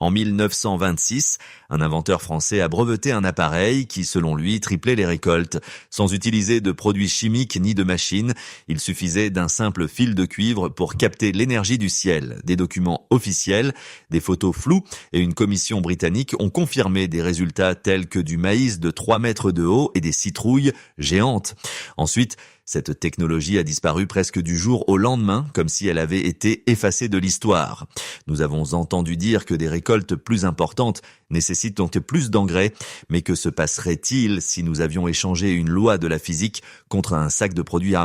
En 1926, un inventeur français a breveté un appareil qui, selon lui, triplait les récoltes. Sans utiliser de produits chimiques ni de machines, il suffisait d'un simple fil de cuivre pour capter l'énergie du ciel. Des documents officiels, des photos floues et une commission britannique ont confirmé des résultats tels que du maïs de 3 mètres de haut et des citrouilles géantes. Ensuite, cette technologie a disparu presque du jour au lendemain, comme si elle avait été effacée de l'histoire. Nous avons entendu dire que des récoltes plus importantes nécessitent donc plus d'engrais, mais que se passerait-il si nous avions échangé une loi de la physique contre un sac de produits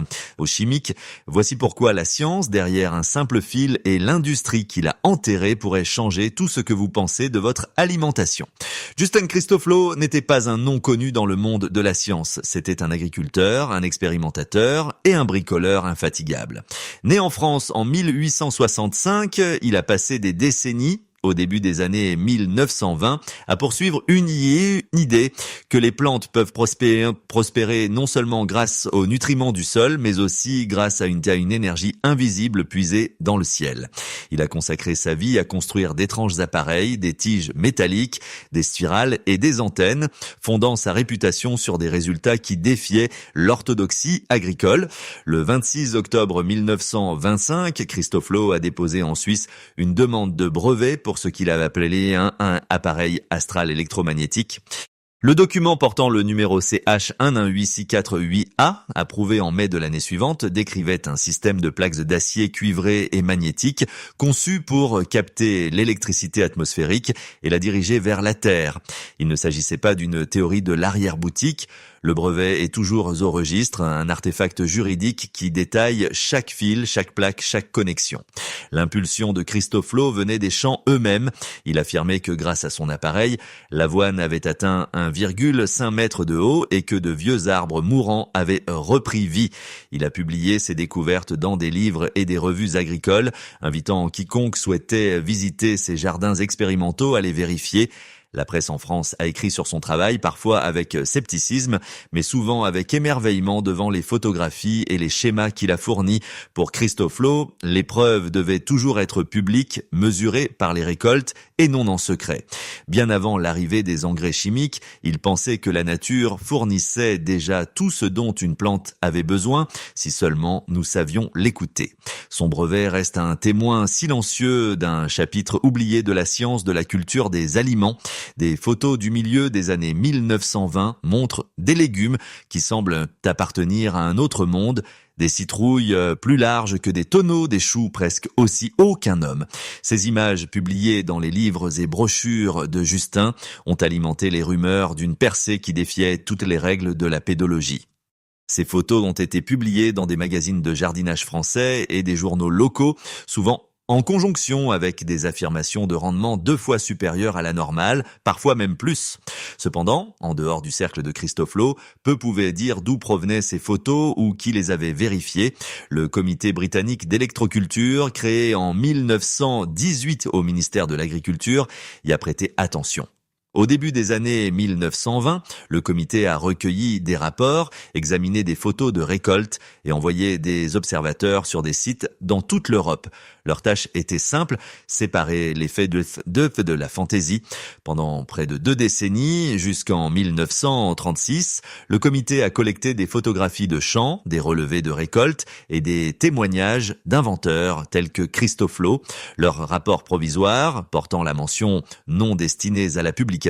chimiques? Voici pourquoi la science, derrière un simple fil, et l'industrie qui l'a enterré pourrait changer tout ce que vous pensez de votre alimentation. Justin Christofleau n'était pas un nom connu dans le monde de la science. C'était un agriculteur, un expérimentateur et un bricoleur infatigable. Né en France en 1865, il a passé des décennies au début des années 1920, à poursuivre une idée que les plantes peuvent prospérer non seulement grâce aux nutriments du sol, mais aussi grâce à une énergie invisible puisée dans le ciel. Il a consacré sa vie à construire d'étranges appareils, des tiges métalliques, des spirales et des antennes, fondant sa réputation sur des résultats qui défiaient l'orthodoxie agricole. Le 26 octobre 1925, Christofleau a déposé en Suisse une demande de brevet pour ce qu'il avait appelé un appareil astral électromagnétique. Le document portant le numéro CH118648A, approuvé en mai de l'année suivante, décrivait un système de plaques d'acier cuivrées et magnétiques conçu pour capter l'électricité atmosphérique et la diriger vers la Terre. Il ne s'agissait pas d'une théorie de l'arrière-boutique. Le brevet est toujours au registre, un artefact juridique qui détaille chaque fil, chaque plaque, chaque connexion. L'impulsion de Christofleau venait des champs eux-mêmes. Il affirmait que grâce à son appareil, l'avoine avait atteint 1,5 mètre de haut et que de vieux arbres mourants avaient repris vie. Il a publié ses découvertes dans des livres et des revues agricoles, invitant quiconque souhaitait visiter ses jardins expérimentaux à les vérifier. La presse en France a écrit sur son travail, parfois avec scepticisme, mais souvent avec émerveillement devant les photographies et les schémas qu'il a fournis. Pour Christofleau, les preuves devaient toujours être publiques, mesurées par les récoltes et non en secret. Bien avant l'arrivée des engrais chimiques, il pensait que la nature fournissait déjà tout ce dont une plante avait besoin, si seulement nous savions l'écouter. Son brevet reste un témoin silencieux d'un chapitre oublié de la science de la culture des aliments. Des photos du milieu des années 1920 montrent des légumes qui semblent appartenir à un autre monde, des citrouilles plus larges que des tonneaux, des choux presque aussi hauts qu'un homme. Ces images publiées dans les livres et brochures de Justin ont alimenté les rumeurs d'une percée qui défiait toutes les règles de la pédologie. Ces photos ont été publiées dans des magazines de jardinage français et des journaux locaux, souvent en conjonction avec des affirmations de rendement 2 fois supérieures à la normale, parfois même plus. Cependant, en dehors du cercle de Christofleau, peu pouvaient dire d'où provenaient ces photos ou qui les avait vérifiées. Le comité britannique d'électroculture, créé en 1918 au ministère de l'Agriculture, y a prêté attention. Au début des années 1920, le comité a recueilli des rapports, examiné des photos de récoltes et envoyé des observateurs sur des sites dans toute l'Europe. Leur tâche était simple, séparer les faits de la fantaisie. Pendant près de 2 décennies, jusqu'en 1936, le comité a collecté des photographies de champs, des relevés de récoltes et des témoignages d'inventeurs tels que Christofleau. Leur rapport provisoire, portant la mention « non destinés à la publication »,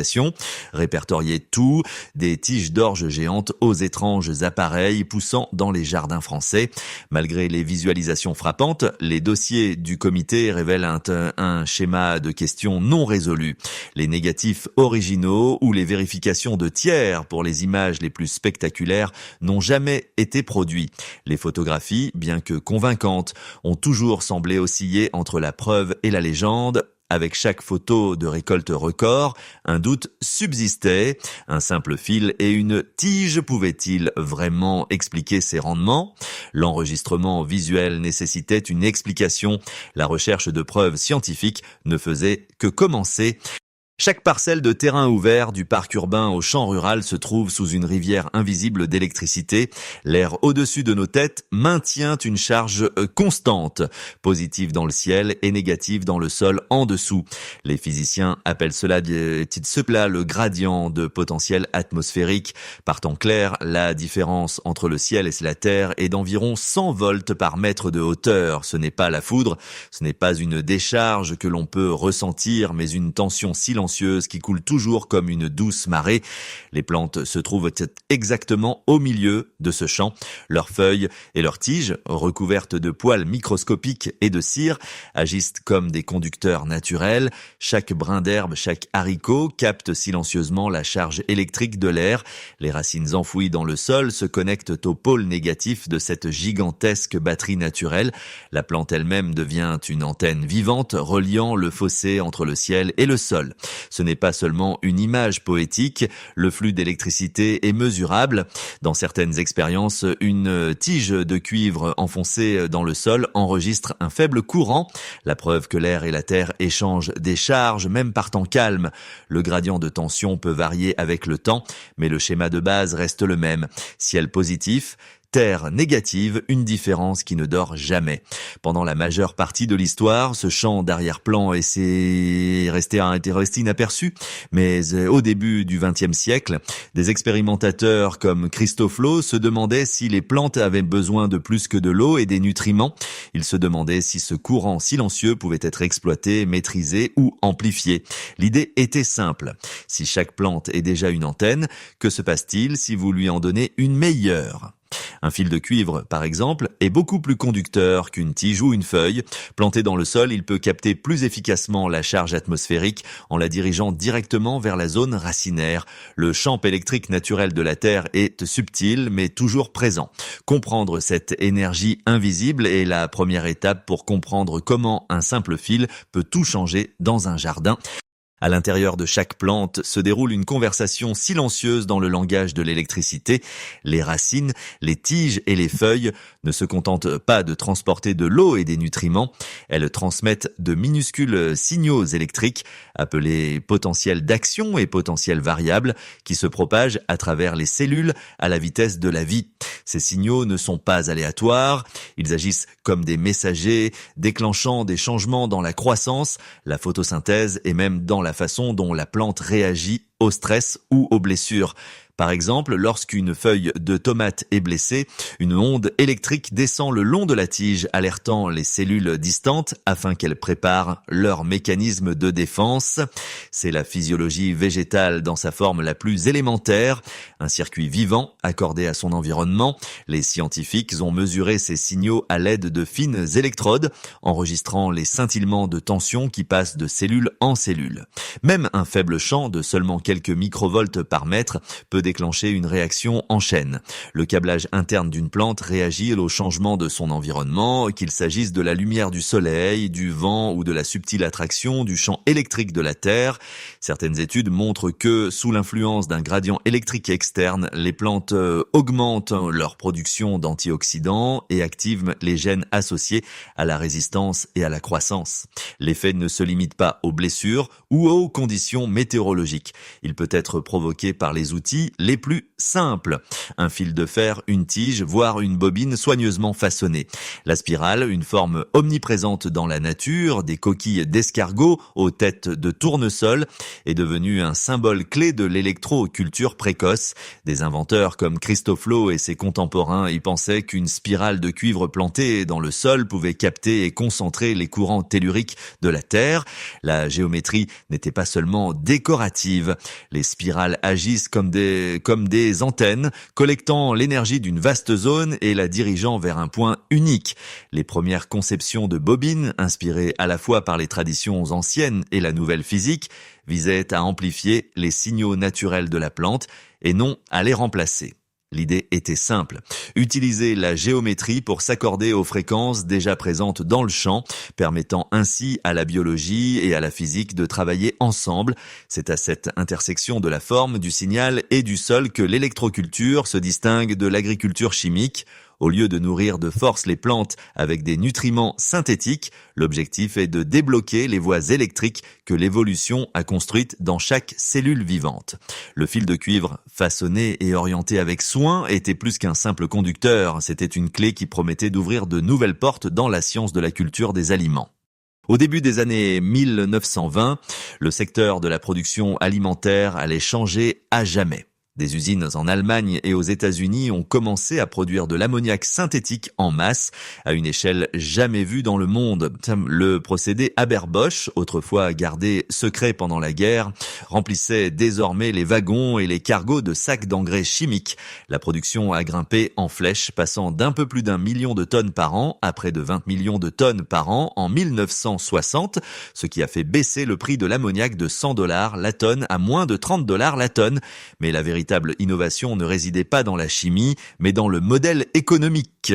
répertoriait tout, des tiges d'orge géantes aux étranges appareils poussant dans les jardins français. Malgré les visualisations frappantes, les dossiers du comité révèle un schéma de questions non résolues. Les négatifs originaux ou les vérifications de tiers pour les images les plus spectaculaires n'ont jamais été produits. Les photographies, bien que convaincantes, ont toujours semblé osciller entre la preuve et la légende. Avec chaque photo de récolte record, un doute subsistait. Un simple fil et une tige pouvaient-ils vraiment expliquer ces rendements? L'enregistrement visuel nécessitait une explication. La recherche de preuves scientifiques ne faisait que commencer. Chaque parcelle de terrain ouvert, du parc urbain au champ rural, se trouve sous une rivière invisible d'électricité. L'air au-dessus de nos têtes maintient une charge constante, positive dans le ciel et négative dans le sol en dessous. Les physiciens appellent cela le gradient de potentiel atmosphérique. Par temps clair, la différence entre le ciel et la terre est d'environ 100 volts par mètre de hauteur. Ce n'est pas la foudre, ce n'est pas une décharge que l'on peut ressentir, mais une tension silencieuse qui coule toujours comme une douce marée. Les plantes se trouvent exactement au milieu de ce champ. Leurs feuilles et leurs tiges, recouvertes de poils microscopiques et de cire, agissent comme des conducteurs naturels. Chaque brin d'herbe, chaque haricot capte silencieusement la charge électrique de l'air. Les racines enfouies dans le sol se connectent au pôle négatif de cette gigantesque batterie naturelle. La plante elle-même devient une antenne vivante reliant le fossé entre le ciel et le sol. Ce n'est pas seulement une image poétique, le flux d'électricité est mesurable. Dans certaines expériences, une tige de cuivre enfoncée dans le sol enregistre un faible courant, la preuve que l'air et la terre échangent des charges, même par temps calme. Le gradient de tension peut varier avec le temps, mais le schéma de base reste le même. Ciel positif, terre négative, une différence qui ne dort jamais. Pendant la majeure partie de l'histoire, ce champ d'arrière-plan a été resté inaperçu, mais au début du XXe siècle, des expérimentateurs comme Christoflo se demandaient si les plantes avaient besoin de plus que de l'eau et des nutriments. Ils se demandaient si ce courant silencieux pouvait être exploité, maîtrisé ou amplifié. L'idée était simple. Si chaque plante est déjà une antenne, que se passe-t-il si vous lui en donnez une meilleure ? Un fil de cuivre, par exemple, est beaucoup plus conducteur qu'une tige ou une feuille. Planté dans le sol, il peut capter plus efficacement la charge atmosphérique en la dirigeant directement vers la zone racinaire. Le champ électrique naturel de la Terre est subtil, mais toujours présent. Comprendre cette énergie invisible est la première étape pour comprendre comment un simple fil peut tout changer dans un jardin. À l'intérieur de chaque plante se déroule une conversation silencieuse dans le langage de l'électricité. Les racines, les tiges et les feuilles ne se contentent pas de transporter de l'eau et des nutriments. Elles transmettent de minuscules signaux électriques, appelés potentiels d'action et potentiels variables, qui se propagent à travers les cellules à la vitesse de la vie. Ces signaux ne sont pas aléatoires. Ils agissent comme des messagers, déclenchant des changements dans la croissance, la photosynthèse et même dans la façon dont la plante réagit au stress ou aux blessures. Par exemple, lorsqu'une feuille de tomate est blessée, une onde électrique descend le long de la tige, alertant les cellules distantes afin qu'elles préparent leur mécanisme de défense. C'est la physiologie végétale dans sa forme la plus élémentaire, un circuit vivant accordé à son environnement. Les scientifiques ont mesuré ces signaux à l'aide de fines électrodes, enregistrant les scintillements de tension qui passent de cellule en cellule. Même un faible champ de seulement quelques microvolts par mètre peut déclencher une réaction en chaîne. Le câblage interne d'une plante réagit au changement de son environnement, qu'il s'agisse de la lumière du soleil, du vent ou de la subtile attraction du champ électrique de la Terre. Certaines études montrent que, sous l'influence d'un gradient électrique externe, les plantes augmentent leur production d'antioxydants et activent les gènes associés à la résistance et à la croissance. L'effet ne se limite pas aux blessures ou aux conditions météorologiques. Il peut être provoqué par les outils les plus simples. Un fil de fer, une tige, voire une bobine soigneusement façonnée. La spirale, une forme omniprésente dans la nature, des coquilles d'escargot aux têtes de tournesol, est devenue un symbole clé de l'électroculture précoce. Des inventeurs comme Christoflo et ses contemporains y pensaient qu'une spirale de cuivre plantée dans le sol pouvait capter et concentrer les courants telluriques de la Terre. La géométrie n'était pas seulement décorative. Les spirales agissent comme des antennes, collectant l'énergie d'une vaste zone et la dirigeant vers un point unique. Les premières conceptions de bobines, inspirées à la fois par les traditions anciennes et la nouvelle physique, visaient à amplifier les signaux naturels de la plante et non à les remplacer. L'idée était simple, utiliser la géométrie pour s'accorder aux fréquences déjà présentes dans le champ, permettant ainsi à la biologie et à la physique de travailler ensemble. C'est à cette intersection de la forme, du signal et du sol que l'électroculture se distingue de l'agriculture chimique. Au lieu de nourrir de force les plantes avec des nutriments synthétiques, l'objectif est de débloquer les voies électriques que l'évolution a construites dans chaque cellule vivante. Le fil de cuivre, façonné et orienté avec soin, était plus qu'un simple conducteur. C'était une clé qui promettait d'ouvrir de nouvelles portes dans la science de la culture des aliments. Au début des années 1920, le secteur de la production alimentaire allait changer à jamais. Des usines en Allemagne et aux États-Unis ont commencé à produire de l'ammoniac synthétique en masse à une échelle jamais vue dans le monde. Le procédé Haber-Bosch, autrefois gardé secret pendant la guerre, remplissait désormais les wagons et les cargos de sacs d'engrais chimiques. La production a grimpé en flèche, passant d'un peu plus d'1 million de tonnes par an à près de 20 millions de tonnes par an en 1960, ce qui a fait baisser le prix de l'ammoniac de $100 la tonne à moins de $30 la tonne. Mais la véritable innovation ne résidait pas dans la chimie, mais dans le modèle économique.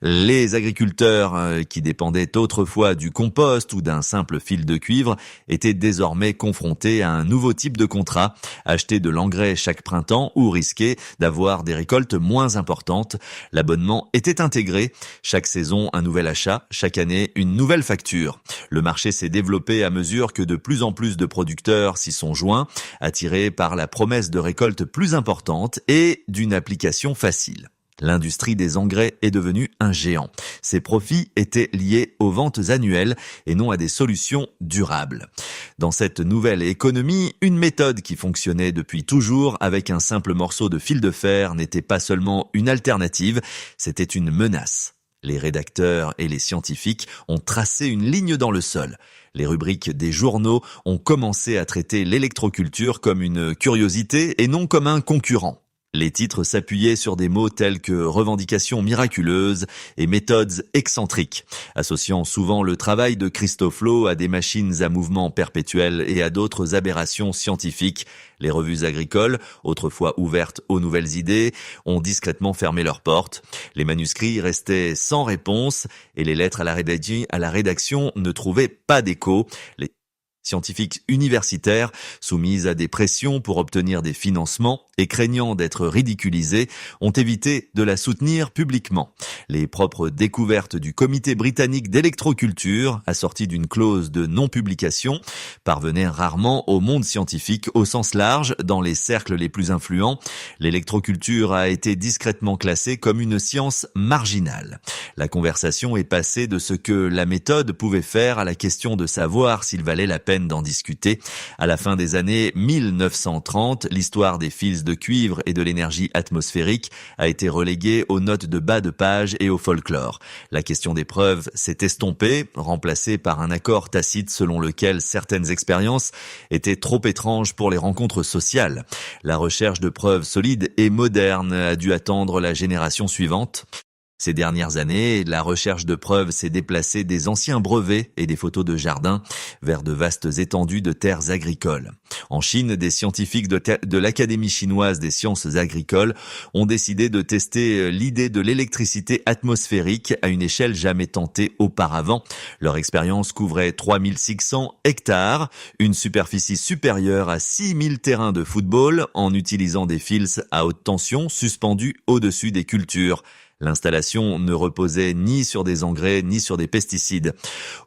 Les agriculteurs qui dépendaient autrefois du compost ou d'un simple fil de cuivre étaient désormais confrontés à un nouveau type de contrat, acheter de l'engrais chaque printemps ou risquer d'avoir des récoltes moins importantes. L'abonnement était intégré, chaque saison un nouvel achat, chaque année une nouvelle facture. Le marché s'est développé à mesure que de plus en plus de producteurs s'y sont joints, attirés par la promesse de récoltes plus importante et d'une application facile. L'industrie des engrais est devenue un géant. Ses profits étaient liés aux ventes annuelles et non à des solutions durables. Dans cette nouvelle économie, une méthode qui fonctionnait depuis toujours avec un simple morceau de fil de fer n'était pas seulement une alternative, c'était une menace. Les rédacteurs et les scientifiques ont tracé une ligne dans le sol. Les rubriques des journaux ont commencé à traiter l'électroculture comme une curiosité et non comme un concurrent. Les titres s'appuyaient sur des mots tels que revendications miraculeuses et méthodes excentriques, associant souvent le travail de Christophe Lowe à des machines à mouvement perpétuel et à d'autres aberrations scientifiques. Les revues agricoles, autrefois ouvertes aux nouvelles idées, ont discrètement fermé leurs portes. Les manuscrits restaient sans réponse et les lettres à la rédaction ne trouvaient pas d'écho. Les scientifiques universitaires, soumises à des pressions pour obtenir des financements et craignant d'être ridiculisés, ont évité de la soutenir publiquement. Les propres découvertes du Comité britannique d'électroculture, assorties d'une clause de non-publication, parvenaient rarement au monde scientifique au sens large, dans les cercles les plus influents. L'électroculture a été discrètement classée comme une science marginale. La conversation est passée de ce que la méthode pouvait faire à la question de savoir s'il valait la peine d'en discuter. À la fin des années 1930, l'histoire des fils de cuivre et de l'énergie atmosphérique a été reléguée aux notes de bas de page et au folklore. La question des preuves s'est estompée, remplacée par un accord tacite selon lequel certaines expériences étaient trop étranges pour les rencontres sociales. La recherche de preuves solides et modernes a dû attendre la génération suivante. Ces dernières années, la recherche de preuves s'est déplacée des anciens brevets et des photos de jardin vers de vastes étendues de terres agricoles. En Chine, des scientifiques de l'Académie chinoise des sciences agricoles ont décidé de tester l'idée de l'électricité atmosphérique à une échelle jamais tentée auparavant. Leur expérience couvrait 3600 hectares, une superficie supérieure à 6000 terrains de football, en utilisant des fils à haute tension suspendus au-dessus des cultures. L'installation ne reposait ni sur des engrais ni sur des pesticides.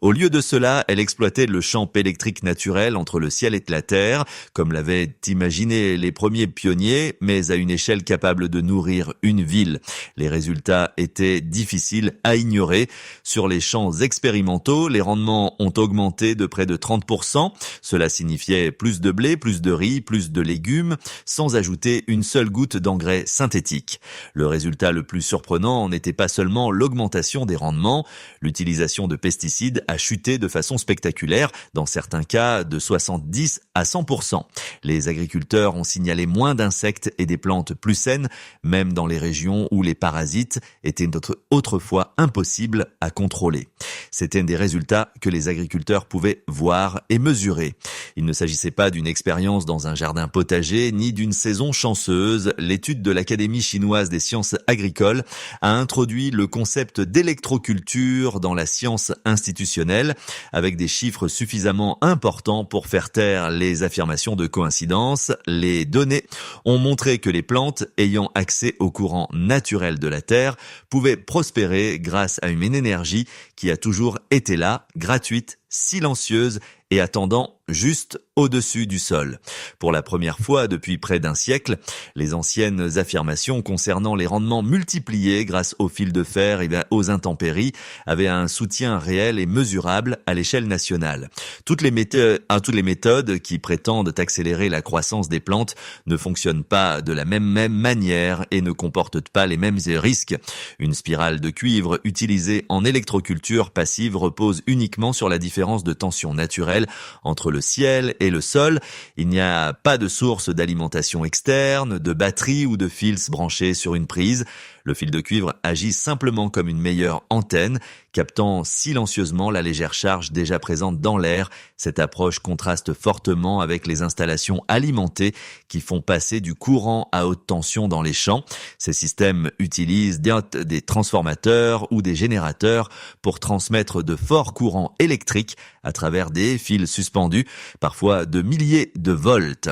Au lieu de cela, elle exploitait le champ électrique naturel entre le ciel et la terre, comme l'avaient imaginé les premiers pionniers, mais à une échelle capable de nourrir une ville. Les résultats étaient difficiles à ignorer. Sur les champs expérimentaux, les rendements ont augmenté de près de 30%. Cela signifiait plus de blé, plus de riz, plus de légumes, sans ajouter une seule goutte d'engrais synthétique. Le résultat le plus surprenant n'était pas seulement l'augmentation des rendements, l'utilisation de pesticides a chuté de façon spectaculaire, dans certains cas de 70 à 100%. Les agriculteurs ont signalé moins d'insectes et des plantes plus saines, même dans les régions où les parasites étaient autrefois impossibles à contrôler. C'étaient des résultats que les agriculteurs pouvaient voir et mesurer. Il ne s'agissait pas d'une expérience dans un jardin potager, ni d'une saison chanceuse. L'étude de l'Académie chinoise des sciences agricoles a introduit le concept d'électroculture dans la science institutionnelle, avec des chiffres suffisamment importants pour faire taire les affirmations de coïncidence. Les données ont montré que les plantes ayant accès au courant naturel de la Terre pouvaient prospérer grâce à une énergie qui a toujours été là, gratuite, silencieuse et attendant juste au-dessus du sol. Pour la première fois depuis près d'un siècle, les anciennes affirmations concernant les rendements multipliés grâce aux fils de fer et aux intempéries avaient un soutien réel et mesurable à l'échelle nationale. Toutes les méthodes qui prétendent accélérer la croissance des plantes ne fonctionnent pas de la même manière et ne comportent pas les mêmes risques. Une spirale de cuivre utilisée en électroculture passive repose uniquement sur la différence de tension naturelle entre le ciel et le sol. Il n'y a pas de source d'alimentation externe, de batterie ou de fils branchés sur une prise. Le fil de cuivre agit simplement comme une meilleure antenne, captant silencieusement la légère charge déjà présente dans l'air. Cette approche contraste fortement avec les installations alimentées qui font passer du courant à haute tension dans les champs. Ces systèmes utilisent des transformateurs ou des générateurs pour transmettre de forts courants électriques à travers des fils suspendus, parfois de milliers de volts.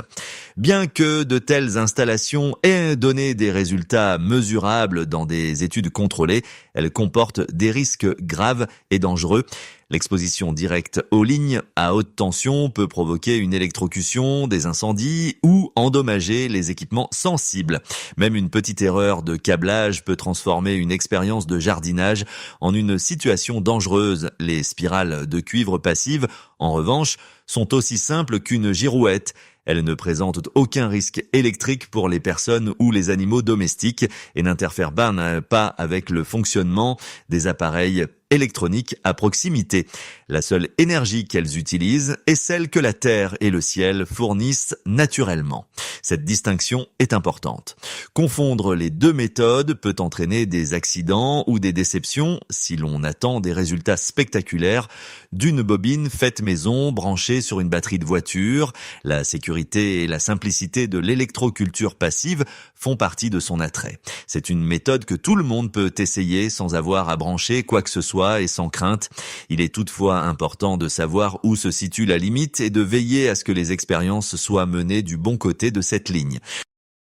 Bien que de telles installations aient donné des résultats mesurables dans des études contrôlées, elles comportent des risques graves et dangereux. L'exposition directe aux lignes à haute tension peut provoquer une électrocution, des incendies ou endommager les équipements sensibles. Même une petite erreur de câblage peut transformer une expérience de jardinage en une situation dangereuse. Les spirales de cuivre passives, en revanche, sont aussi simples qu'une girouette. Elles ne présentent aucun risque électrique pour les personnes ou les animaux domestiques et n'interfèrent pas avec le fonctionnement des appareils électroniques à proximité. La seule énergie qu'elles utilisent est celle que la Terre et le ciel fournissent naturellement. Cette distinction est importante. Confondre les deux méthodes peut entraîner des accidents ou des déceptions si l'on attend des résultats spectaculaires d'une bobine faite maison branchée sur une batterie de voiture. La sécurité et la simplicité de l'électroculture passive font partie de son attrait. C'est une méthode que tout le monde peut essayer sans avoir à brancher quoi que ce soit et sans crainte. Il est toutefois important de savoir où se situe la limite et de veiller à ce que les expériences soient menées du bon côté de cette ligne.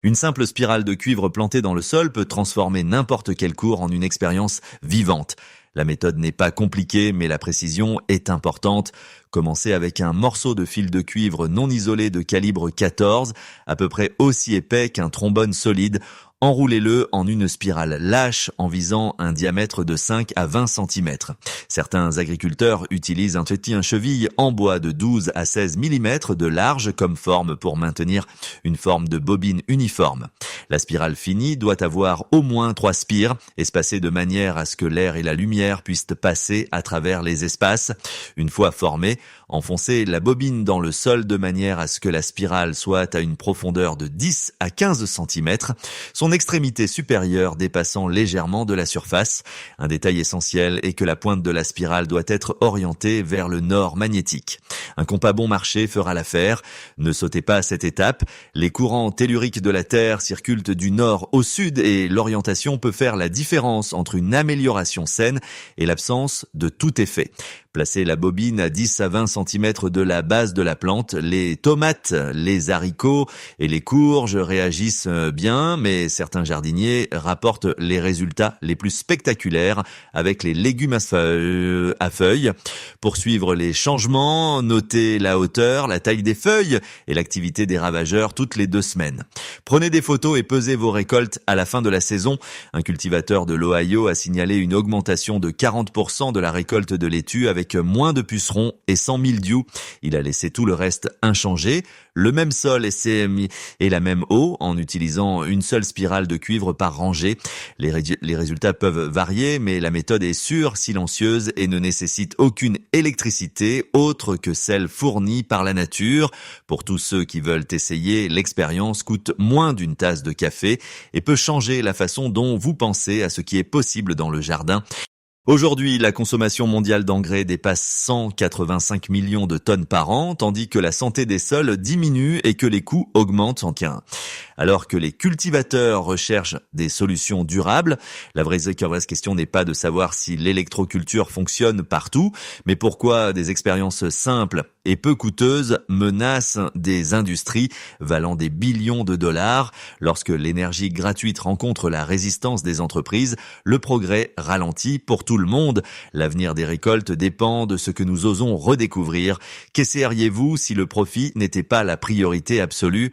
Une simple spirale de cuivre plantée dans le sol peut transformer n'importe quel cours en une expérience vivante. La méthode n'est pas compliquée, mais la précision est importante. Commencez avec un morceau de fil de cuivre non isolé de calibre 14, à peu près aussi épais qu'un trombone solide. Enroulez-le en une spirale lâche en visant un diamètre de 5 à 20 cm. Certains agriculteurs utilisent un petit cheville en bois de 12 à 16 mm de large comme forme pour maintenir une forme de bobine uniforme. La spirale finie doit avoir au moins 3 spires, espacées de manière à ce que l'air et la lumière puissent passer à travers les espaces. Une fois formée, enfoncez la bobine dans le sol de manière à ce que la spirale soit à une profondeur de 10 à 15 cm. Son extrémité supérieure dépassant légèrement de la surface. Un détail essentiel est que la pointe de la spirale doit être orientée vers le nord magnétique. Un compas bon marché fera l'affaire. Ne sautez pas à cette étape. Les courants telluriques de la Terre circulent du nord au sud et l'orientation peut faire la différence entre une amélioration saine et l'absence de tout effet. Placez la bobine à 10 à 20 cm de la base de la plante. Les tomates, les haricots et les courges réagissent bien, mais certains jardiniers rapportent les résultats les plus spectaculaires avec les légumes à feuilles. Pour suivre les changements, notez la hauteur, la taille des feuilles et l'activité des ravageurs toutes les 2 semaines. Prenez des photos et pesez vos récoltes à la fin de la saison. Un cultivateur de l'Ohio a signalé une augmentation de 40% de la récolte de laitue avec moins de pucerons et sans mildiou. Il a laissé tout le reste inchangé, le même sol et la même eau en utilisant une seule spirale de cuivre par rangée. Les résultats peuvent varier, mais la méthode est sûre, silencieuse et ne nécessite aucune électricité autre que celle fournie par la nature. Pour tous ceux qui veulent essayer, l'expérience coûte moins d'une tasse de café et peut changer la façon dont vous pensez à ce qui est possible dans le jardin. Aujourd'hui, la consommation mondiale d'engrais dépasse 185 millions de tonnes par an, tandis que la santé des sols diminue et que les coûts augmentent en gain. Alors que les cultivateurs recherchent des solutions durables, la vraie question n'est pas de savoir si l'électroculture fonctionne partout, mais pourquoi des expériences simples et peu coûteuses menacent des industries valant des billions de dollars. Lorsque l'énergie gratuite rencontre la résistance des entreprises, le progrès ralentit pour tout le monde. L'avenir des récoltes dépend de ce que nous osons redécouvrir. Qu'essayeriez-vous si le profit n'était pas la priorité absolue ?